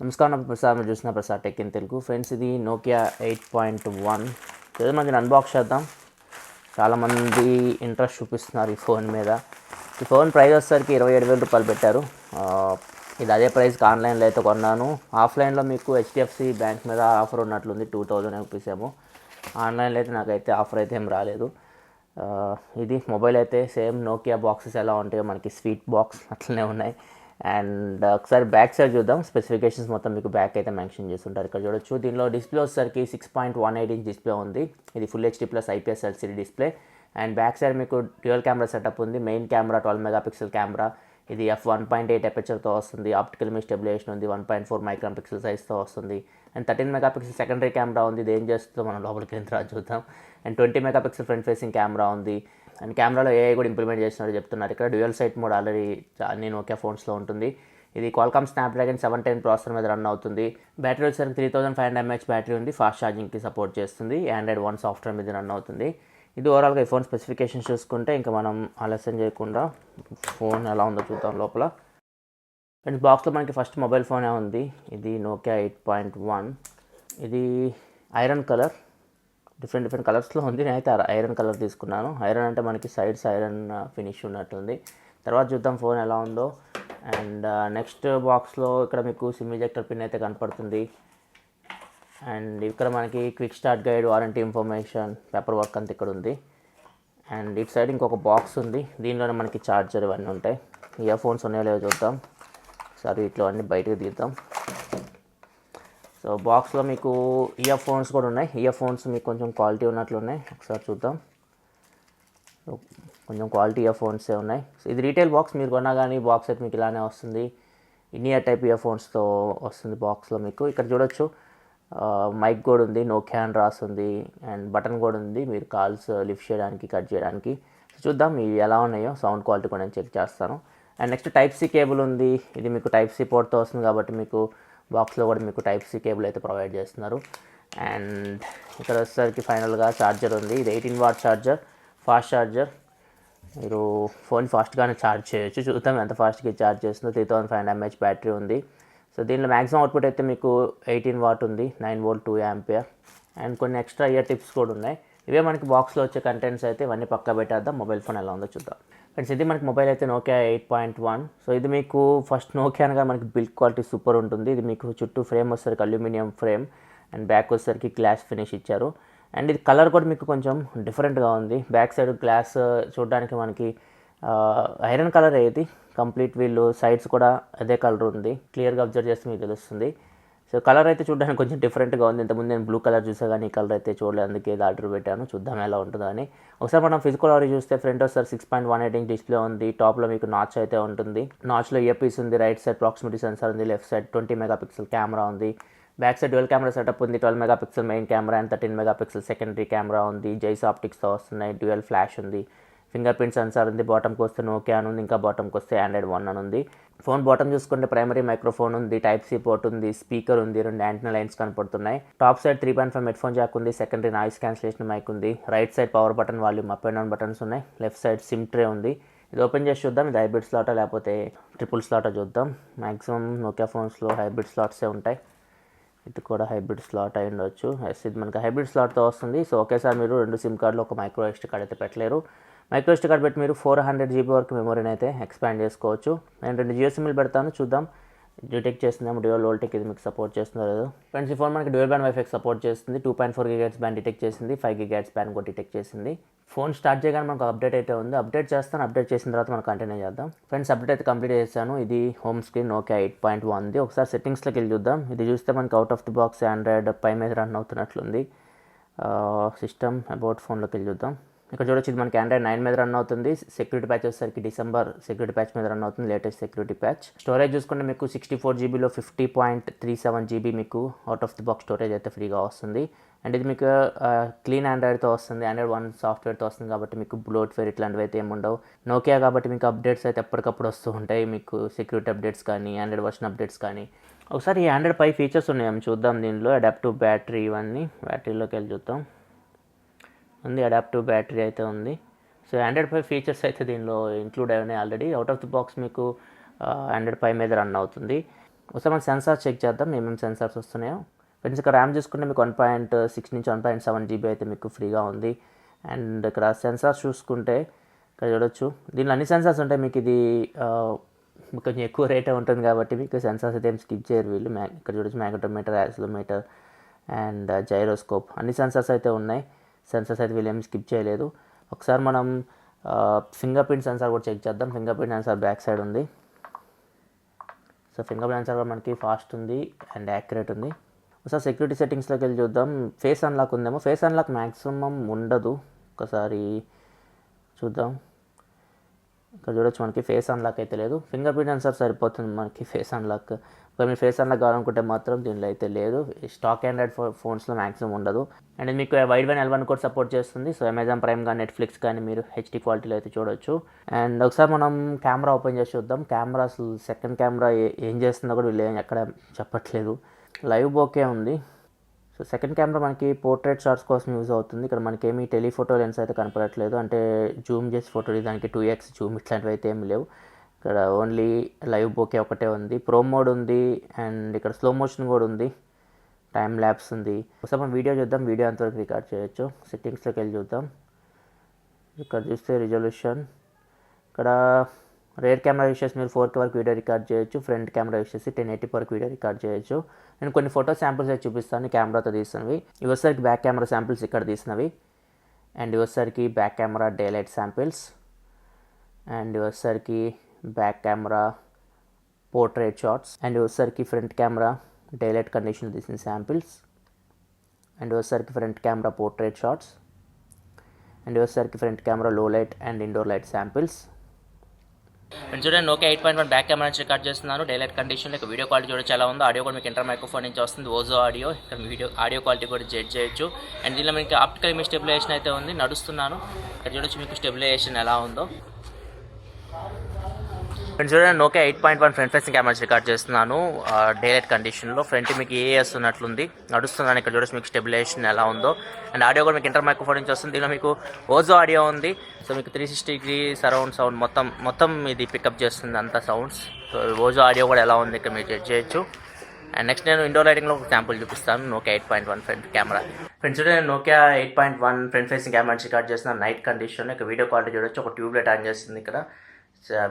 నమస్కారం, నా ప్రసాద్. మీరు చూసిన Prasad tech in Telugu. Friends, ఇది నోకియా 8.1. ఈరోజు మనం అన్బాక్స్ చేద్దాం. చాలామంది ఇంట్రెస్ట్ చూపిస్తున్నారు ఈ ఫోన్ మీద. ఈ ఫోన్ ప్రైస్ వచ్చేసరికి 27,000 రూపాయలు పెట్టారు. ఇది అదే ప్రైస్కి ఆన్లైన్లో అయితే కొన్నాను. ఆఫ్లైన్లో మీకు హెచ్డిఎఫ్సి బ్యాంక్ మీద ఆఫర్ ఉన్నట్లుంది, 2000 రూపీస్ ఏమో. ఆన్లైన్లో అయితే నాకైతే ఆఫర్ అయితే ఏం రాలేదు. ఇది మొబైల్ అయితే సేమ్ నోకియా బాక్సెస్ ఎలా ఉంటాయో మనకి స్వీట్ బాక్స్ అట్లనే ఉన్నాయి. అండ్ ఒకసారి బ్యాక్ సైడ్ చూద్దాం. స్పెసిఫికేషన్స్ మొత్తం మీకు బ్యాక్ అయితే మెన్షన్ చేస్తుంటారు. ఇక్కడ చూడొచ్చు. దీనిలో డిస్ప్లే వచ్చేసరికి 6.18 ఇంచ్ డిస్ప్లే ఉంది. ఇది full HD plus IPS LCD display. And back side మీకు డ్యూయల్ కెమెరా సెటప్ ఉంది. Main camera 12 megapixel camera. ఇది f1.8 ఎపర్చర్తో వస్తుంది. ఆప్టికల్ ఇమేజ్ స్టెబిలైజేషన్ ఉంది. 1.4 మైక్రాన్ పిక్సెల్ సైజ్తో వస్తుంది. అండ్ 13 మెగాపిక్సెల్ సెకండరీ కెమెరా ఉంది. ఇది ఏం చేస్తుందో మనం లోపలికి వెళ్ళి చూద్దాం. And 20 megapixel front facing camera ఉంది. అండ్ కెమెరాలో ఏఐ కూడా ఇంప్లిమెంట్ చేస్తున్నారు చెప్తున్నారు. ఇక్కడ డ్యూయల్ సైట్ మోడ్ ఆల్రెడీ అన్ని నోకియా ఫోన్స్లో ఉంటుంది. ఇది క్వాల్కామ్ స్నాప్డ్రాగన్ 710 ప్రాసెసర్ మీద రన్ అవుతుంది. బ్యాటరీ వచ్చేసరికి 3500 mAh బ్యాటరీ ఉంది. ఫాస్ట్ ఛార్జింగ్కి సపోర్ట్ చేస్తుంది. ఆండ్రాయిడ్ 1 సాఫ్ట్వేర్ మీద రన్ అవుతుంది. ఇది ఓవరాల్గా ఈ ఫోన్ స్పెసిఫికేషన్స్ చూసుకుంటే ఇంకా మనం ఆలస్యం చేయకుండా ఫోన్ ఎలా ఉందో చూద్దాం లోపల. అండ్ బాక్స్లో మనకి ఫస్ట్ మొబైల్ ఫోనే ఉంది. ఇది నోకియా 8.1. ఇది ఐరన్ కలర్, డిఫరెంట్ కలర్స్లో ఉంది. నేనైతే ఐరన్ కలర్ తీసుకున్నాను. ఐరన్ అంటే మనకి సైడ్స్ ఐరన్ ఫినిష్ ఉన్నట్టుంది. తర్వాత చూద్దాం ఫోన్ ఎలా ఉందో. అండ్ నెక్స్ట్ బాక్స్లో ఇక్కడ మీకు సిమ్ ఇజెక్టర్ పిన్ అయితే కనపడుతుంది. అండ్ ఇక్కడ మనకి quick start guide, warranty information, paper work అంతా ఇక్కడ ఉంది. అండ్ ఇటు సైడ్ ఇంకొక బాక్స్ ఉంది. దీనిలోనే మనకి ఛార్జర్ ఇవన్నీ ఉంటాయి. ఇయర్ ఫోన్స్ ఉన్నాయో లేదో చూద్దాం. సరే, ఇట్లా అన్నీ బయటకు తీద్దాం. సో బాక్స్లో మీకు ఇయర్ ఫోన్స్ కూడా ఉన్నాయి. ఇయర్ ఫోన్స్ మీకు కొంచెం క్వాలిటీ ఉన్నట్లు ఉన్నాయి. ఒకసారి చూద్దాం. కొంచెం క్వాలిటీ ఇయర్ ఫోన్సే ఉన్నాయి. సో ఇది రీటైల్ బాక్స్. మీరు కొన్నా కానీ బాక్స్ అయితే మీకు ఇలానే వస్తుంది. ఇన్నియర్ టైప్ ఇయర్ ఫోన్స్తో వస్తుంది బాక్స్లో మీకు. ఇక్కడ చూడొచ్చు, మైక్ కూడా ఉంది, నోకియా అని రాస్తుంది. అండ్ బటన్ కూడా ఉంది, మీరు కాల్స్ లిఫ్ట్ చేయడానికి, కట్ చేయడానికి. చూద్దాం ఇవి ఎలా ఉన్నాయో. సౌండ్ క్వాలిటీ కూడా నేను చెక్ చేస్తాను. And next type C cable ఉంది. ఇది మీకు టైప్ సి పోర్ట్తో వస్తుంది కాబట్టి మీకు బాక్స్లో కూడా మీకు టైప్ సి కేబుల్ అయితే ప్రొవైడ్ చేస్తున్నారు. అండ్ ఇక్కడ వచ్చేసరికి ఫైనల్గా ఛార్జర్ ఉంది. ఇది 18 వాట్ ఛార్జర్, ఫాస్ట్ ఛార్జర్. మీరు ఫోన్ ఫాస్ట్గానే ఛార్జ్ చేయొచ్చు. చూద్దాం ఎంత ఫాస్ట్గా ఛార్జ్ చేస్తుందో. 3500 mAh బ్యాటరీ ఉంది. సో దీనిలో మ్యాక్సిమం అవుట్పుట్ అయితే మీకు 18 వాట్ ఉంది, 9 వోల్ట్ 2 యాంపియర్. అండ్ కొన్ని ఎక్స్ట్రా ఇయర్ టిప్స్ కూడా ఉన్నాయి. ఇవే మనకి బాక్స్లో వచ్చే కంటెంట్స్ అయితే. ఇవన్నీ పక్కా పెట్టేద్దాం. మొబైల్ ఫోన్ ఎలా ఉందో చూద్దాం. ఫ్రెండ్స్, ఇది మనకి మొబైల్ అయితే నోకియా 8.1. సో ఇది మీకు ఫస్ట్ నోకియా అనగా మనకి బిల్డ్ క్వాలిటీ సూపర్ ఉంటుంది. ఇది మీకు చుట్టూ ఫ్రేమ్ వచ్చేసరికి అల్యూమినియం ఫ్రేమ్ అండ్ బ్యాక్ వచ్చేసరికి గ్లాస్ ఫినిష్ ఇచ్చారు. అండ్ ఇది కలర్ కూడా మీకు కొంచెం డిఫరెంట్గా ఉంది. బ్యాక్ సైడ్ గ్లాస్ చూడడానికి మనకి ఐరన్ కలర్ ఇది కంప్లీట్. వీళ్ళు సైడ్స్ కూడా అదే కలర్ ఉంది. క్లియర్గా అబ్జర్వ్ చేస్తే మీకు తెలుస్తుంది. సో కలర్ అయితే చూడడానికి కొంచెం డిఫరెంట్గా ఉంది. ఇంతకుముందు నేను బ్లూ కలర్ చూసా కానీ ఈ కలర్ అయితే చూడలేదు, అందుకే ఇది ఆర్డర్ పెట్టాను. చూద్దాం ఎలా ఉంటుందో అని. ఒకసారి మనం ఫిజికల్ ఆడియో చూస్తే ఫ్రంట్ ఒకసారి 6.18 ఇంచ్ డిస్ప్లే ఉంది. టాప్లో మీకు నాచ్ అయితే ఉంటుంది. నాచ్లో ఇయర్ పీస్ ఉంది. రైట్ సైడ్ ప్రాక్సిమిటీ సెన్సార్ ఉంది. లెఫ్ట్ సైడ్ 20 మెగాపిక్సెల్ కెమెరా ఉంది. Back side dual camera setup ఉంది. 12 megapixel main camera and 13 megapixel secondary camera ఉంది. జైస్ ఆప్టిక్స్తో వస్తున్నాయి. డ్యూయల్ ఫ్లాష్ ఉంది. ఫింగర్ ప్రింట్ సెన్సార్ ఉంది. బాటమ్కి వస్తే నోకియా అని ఉంది. ఇంకా బాటమ్కి వస్తే ఆండ్రాయిడ్ 1 అని ఉంది. ఫోన్ బాటమ్ చూసుకుంటే ప్రైమరీ మైక్రోఫోన్ ఉంది. టైప్ సి పోర్ట్ ఉంది. స్పీకర్ ఉంది. 2 యాంటెన్నా లైన్స్ కనపడుతున్నాయి. Top side 3.5 head phone Jack ఉంది. సెకండరీ నాయిస్ క్యాన్సిలేషన్ మైక్ ఉంది. Right side power button, volume up and down buttons ఉన్నాయి. లెఫ్ట్ సైడ్ సిమ్ ట్రే ఉంది. ఇది ఓపెన్ చేసి చూద్దాం. ఇది హైబ్రిడ్ స్లాటా లేకపోతే ట్రిపుల్ స్లాటా చూద్దాం. మ్యాక్సిమం నోకియా ఫోన్స్లో హైబ్రిడ్ స్లాట్సే ఉంటాయి. ఇది కూడా హైబ్రిడ్ స్లాట్ అయి ఉండొచ్చు. ఎస్, ఇది మనకి హైబ్రిడ్ స్లాట్తో వస్తుంది. సో ఒకేసారి మీరు 2 సిమ్ కార్డులు, ఒక మైక్రో ఎస్టీ కార్డ్ అయితే పెట్టలేరు. మైక్రో ఎస్టీ కార్డ్ పెట్టి మీరు 400 GB వరకు మెమరీని అయితే ఎక్స్పాండ్ చేసుకోవచ్చు. నేను 2 జియో సిమ్లు పెడతాను, చూద్దాం డిటెక్ట్ చేస్తుందేమో. డ్యూయల్ వోల్టెక్ ఇది మీకు సపోర్ట్ చేస్తుందో లేదో. ఫ్రెండ్స్, ఈ ఫోన్ మనకి డ్యూయల్ బ్యాండ్ వైఫై సపోర్ట్ చేస్తుంది. 2.4 GHz బ్యాండ్ డిటెక్ట్ చేసింది. 5 GHz బ్యాండ్ కూడా డిటెక్ట్ చేసింది. ఫోన్ స్టార్ట్ చేయగానే మనకు అప్డేట్ అయితే ఉంది. అప్డేట్ చేస్తాను. అప్డేట్ చేసిన తర్వాత మనం కంటిన్యూ చేద్దాం. ఫ్రెండ్స్, అప్డేట్ అయితే కంప్లీట్ చేశాను. ఇది హోమ్ స్క్రీన్ నోకియా 8.1. ఒకసారి సెట్టింగ్స్లోకి వెళ్ళి చూద్దాం. ఇది చూస్తే మనకి out of the box android pie మీద రన్ అవుతున్నట్లుంది. సిస్టమ్ అబౌట్ ఫోన్లోకి వెళ్ళి చూద్దాం. ఇక్కడ చూడొచ్చు, ఇది మనకి ఆండ్రాయిడ్ 9 మీద రన్ అవుతుంది. సెక్యూరిటీ ప్యాచ్ వచ్చేసరికి డిసెంబర్ సెక్యూరిటీ ప్యాచ్ మీద రన్ అవుతుంది. Latest security patch. స్టోరేజ్ చూసుకుంటే మీకు 64 GBలో 50.37 GB మీకు out of the box storage అయితే ఫ్రీగా వస్తుంది. అండ్ ఇది మీకు క్లీన్ ఆండ్రాయిడ్తో వస్తుంది. ఆండ్రాయిడ్ 1 సాఫ్ట్వేర్తో వస్తుంది కాబట్టి మీకు బ్లోట్వేర్ ఇట్లాంటివి అయితే ఏమి ఉండవు. నోకియా కాబట్టి మీకు అప్డేట్స్ అయితే ఎప్పటికప్పుడు వస్తూ ఉంటాయి. మీకు సెక్యూరిటీ అప్డేట్స్ కానీ, ఆండ్రాయిడ్ వర్షన్ అప్డేట్స్ కానీ. ఒకసారి ఈ ఆండ్రాయిడ్ పై ఫీచర్స్ ఉన్నాయేమో చూద్దాం. దీనిలో అడాప్టివ్ బ్యాటరీ, ఇవన్నీ బ్యాటరీలోకి వెళ్ళి చూద్దాం. ఉంది, అడాప్టివ్ బ్యాటరీ అయితే ఉంది. సో ఆండ్రాయిడ్ పై ఫీచర్స్ అయితే దీనిలో ఇంక్లూడ్ అయి ఉన్నాయి already. Out of the box మీకు ఆండ్రాయిడ్ పై మీద రన్ అవుతుంది. ఒకసారి మనం సెన్సార్ చెక్ చేద్దాం ఏమేమి సెన్సార్స్ వస్తున్నాయో. ఫ్రెండ్స్ ఇక్కడ ర్యామ్ చూసుకుంటే మీకు 1.6 నుంచి 1.7 GB అయితే మీకు ఫ్రీగా ఉంది. అండ్ ఇక్కడ సెన్సార్స్ చూసుకుంటే ఇక్కడ చూడొచ్చు, దీనిలో అన్ని సెన్సార్స్ ఉంటాయి. మీకు ఇది కొంచెం ఎక్కువ రేటే ఉంటుంది కాబట్టి మీకు సెన్సార్స్ అయితే ఏం స్కిప్ చేయరు వీళ్ళు. ఇక్కడ చూడొచ్చు మ్యాగ్నెటోమీటర్, యాక్సిలోమీటర్ అండ్ జైరోస్కోప్ అన్ని సెన్సార్స్ అయితే ఉన్నాయి. సెన్సార్స్ అయితే వీళ్ళు ఏమి స్కిప్ చేయలేదు. ఒకసారి మనం ఫింగర్ ప్రింట్ సెన్సార్ కూడా చెక్ చేద్దాం. Finger print censor back side ఉంది. సో ఫింగర్ ప్రింట్ సెన్సార్ కూడా మనకి ఫాస్ట్ ఉంది అండ్ యాక్యురేట్ ఉంది. ఒకసారి సెక్యూరిటీ సెట్టింగ్స్లోకి వెళ్ళి చూద్దాం. ఫేస్ అన్లాక్ ఉందేమో. ఫేస్ అన్లాక్ మ్యాక్సిమం ఉండదు, ఒకసారి చూద్దాం. ఇక్కడ చూడొచ్చు మనకి ఫేస్ అన్లాక్ అయితే లేదు. ఫింగర్ ప్రింట్ సెన్సార్ సరిపోతుంది మనకి ఫేస్ అన్లాక్. ఒకవేళ మీరు ఫేస్ అన్లాక్ కావాలనుకుంటే మాత్రం దీనిలో అయితే లేదు. స్టాక్ ఆండ్రాయిడ్ ఫోన్స్లో మ్యాక్సిమం ఉండదు. అండ్ మీకు వైడ్ వన్ L1 కూడా సపోర్ట్ చేస్తుంది. సో అమెజాన్ ప్రైమ్ కానీ నెట్ఫ్లిక్స్ కానీ మీరు HD క్వాలిటీలో అయితే చూడొచ్చు. అండ్ ఒకసారి మనం కెమెరా ఓపెన్ చేసి చూద్దాం. కెమెరా అసలు సెకండ్ కెమెరా ఏం చేస్తుందో కూడా వీళ్ళు ఎక్కడ చెప్పట్లేదు. లైవ్ బోకే ఉంది. సో సెకండ్ కెమెరా మనకి పోర్ట్రేట్ షాట్స్ కోసం యూజ్ అవుతుంది. ఇక్కడ మనకి ఏమీ టెలిఫోటో లెన్స్ అయితే కనపడట్లేదు, అంటే జూమ్ చేసి ఫోటో దానికి 2x జూమ్ ఇట్లాంటివి అయితే ఏమి లేవు. ఇక్కడ ఓన్లీ లైవ్ బోకే ఒకటే ఉంది. ప్రో మోడ్ ఉంది అండ్ ఇక్కడ స్లో మోషన్ కూడా ఉంది, టైం ల్యాప్స్ ఉంది. ఒకసారి మనం వీడియో చూద్దాం, వీడియో అంతవరకు రికార్డ్ చేయొచ్చు. సెట్టింగ్స్లోకి వెళ్ళి చూద్దాం. ఇక్కడ చూస్తే రిజల్యూషన్, ఇక్కడ రేర్ కెమెరా యూస్ చేసి మీరు 4K వరకు వీడియో రికార్డ్ చేయొచ్చు. ఫ్రంట్ కెమెరా యూస్ చేసి 1080 వరకు వీడియో రికార్డ్ చేయొచ్చు. నేను కొన్ని ఫోటో శాంపిల్స్ అయితే చూపిస్తాను కెమెరాతో తీసినవి. ఇవి వచ్చేసరికి బ్యాక్ కెమెరా శాంపిల్స్ ఇక్కడ తీసినవి. అండ్ ఇవి వచ్చేసరికి back camera daylight samples. And ఇవి వచ్చేసరికి back camera portrait shots. And ఇవి వచ్చేసరికి front camera daylight condition తీసిన శాంపిల్స్. అండ్ ఇవి వచ్చేసరికి front camera portrait shots. And ఇవి వచ్చేసరికి front camera low light and indoor light samples. And చూడండి Nokia 8.1 బ్యాక్ కెమెరా నుంచి రికార్డ్ చేస్తున్నాను. డైలైట్ కండిషన్లో ఇక వీడియో క్వాలిటీ చూడొచ్చు ఎలా ఉందో. ఆడియో కూడా మీకు ఇంటర్ మైక్రోఫోన్ నుంచి వస్తుంది, ఓజో ఆడియో. ఇక్కడ ఆడియో క్వాలిటీ కూడా జడ్జ్ చేయొచ్చు. అండ్ దీనిలో మీకు ఆప్టికల్ ఇమేజ్ స్టెబిలైజేషన్ అయితే ఉంది. నడుస్తున్నాను, ఇక్కడ చూడొచ్చు మీకు స్టెబిలైజేషన్ ఎలా ఉందో. ఫ్రెండ్స్ చూడండి Nokia 8.1 front facing camera record చేస్తున్నాను డైలైట్ కండిషన్లో. ఫ్రంట్ మీకు ఏఎస్ ఉన్నట్లుంది, నడుస్తున్నాను. ఇక్కడ చూడొచ్చు మీకు స్టెబిలైజేషన్ ఎలా ఉందో. అండ్ ఆడియో కూడా మీకు ఇంటర్ మైక్రోఫోన్ నుంచి వస్తుంది. దీనిలో మీకు ఓజో ఆడియో ఉంది. సో మీకు 360 సరౌండ్ సౌండ్ మొత్తం ఇది పికప్ చేస్తుంది అంతా సౌండ్స్. సో ఓజో ఆడియో కూడా ఎలా ఉంది ఇక్కడ మీరు జడ్జ్ చేయొచ్చు. అండ్ నెక్స్ట్ నేను ఇండోర్ లైటింగ్లో ఒక శాంపుల్ చూపిస్తాను Nokia 8.1 ఫ్రంట్ కెమెరా. ఫ్రెండ్స్ నేను Nokia 8.1 front facing camera record చేస్తున్నాను నైట్ కండిషన్లో. ఇక వీడియో క్వాలిటీ చూడొచ్చు, ఒక ట్యూబ్ లైట్ ఆన్ చేస్తుంది ఇక్కడ.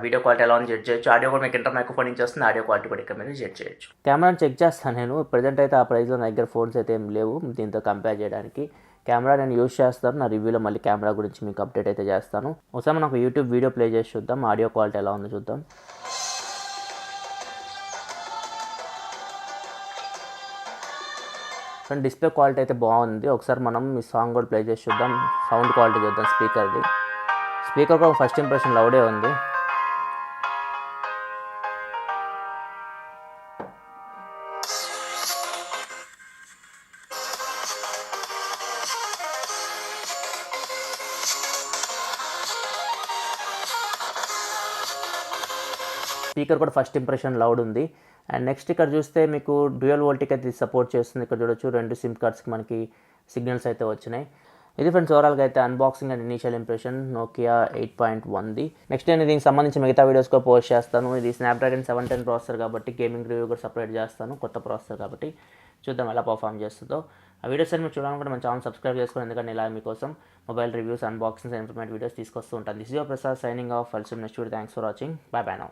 వీడియో క్వాలిటీ ఎలా ఉంది జడ్జ్ చేయొచ్చు. ఆడియో కూడా మీకు ఇంటర్ మైక్రోఫోన్ నుంచి వస్తుంది. ఆడియో క్వాలిటీ కూడా ఇక్కడ మీరు జడ్జ్ చేయొచ్చు. కెమెరాని చెక్ చేస్తాను నేను. ప్రజెంట్ అయితే ఆ ప్రైస్లో నా దగ్గర ఫోన్స్ అయితే ఏం లేవు దీంతో కంపేర్ చేయడానికి. కెమెరా నేను యూజ్ చేస్తాను, నా రివ్యూలో మళ్ళీ కెమెరా గురించి మీకు అప్డేట్ అయితే చేస్తాను. ఒకసారి మనం ఒక యూట్యూబ్ వీడియో ప్లే చేసి చూద్దాం, ఆడియో క్వాలిటీ ఎలా ఉందో చూద్దాం. కానీ డిస్ప్లే క్వాలిటీ అయితే బాగుంది. ఒకసారి మనం ఈ సాంగ్ కూడా ప్లే చేసి చూద్దాం, సౌండ్ క్వాలిటీ చూద్దాం. స్పీకర్ కూడా ఫస్ట్ ఇంప్రెషన్ లౌడే ఉంది. స్పీకర్ కూడా ఫస్ట్ ఇంప్రెషన్ లౌడ్ ఉంది. అండ్ నెక్స్ట్ ఇక్కడ చూస్తే మీకు డ్యూయల్ వోల్టేజ్ అయితే సపోర్ట్ చేస్తుంది. ఇక్కడ చూడొచ్చు 2 సిమ్ కార్డ్స్కి మనకి సిగ్నల్స్ అయితే వచ్చినాయి. ఇది ఫ్రెండ్స్ ఓవరాల్గా అయితే unboxing and initial impression Nokia 8.1ది. నెక్స్ట్ నేను దీనికి సంబంధించి మిగతా వీడియోస్ కూడా పోస్ట్ చేస్తాను. ఇది స్నాప్డ్రాగన్ 710 ప్రాసెసర్ కాబట్టి గేమింగ్ రివ్యూ కూడా సపరేట్ చేస్తాను, కొత్త ప్రాసెసర్ కాబట్టి చూద్దాం ఎలా పర్ఫామ్ చేస్తుందో. ఆ వీడియోస్ అన్ని మీరు చూడాలనుకుంటే మన ఛానల్ సబ్స్క్రైబ్ చేసుకోండి, ఎందుకంటే ఇలా మీకోసం mobile reviews, unboxings and informative videos తీసుకొస్తూ ఉంటాను. This is your Prasad signing off. Next video. Thanks for watching. By by now.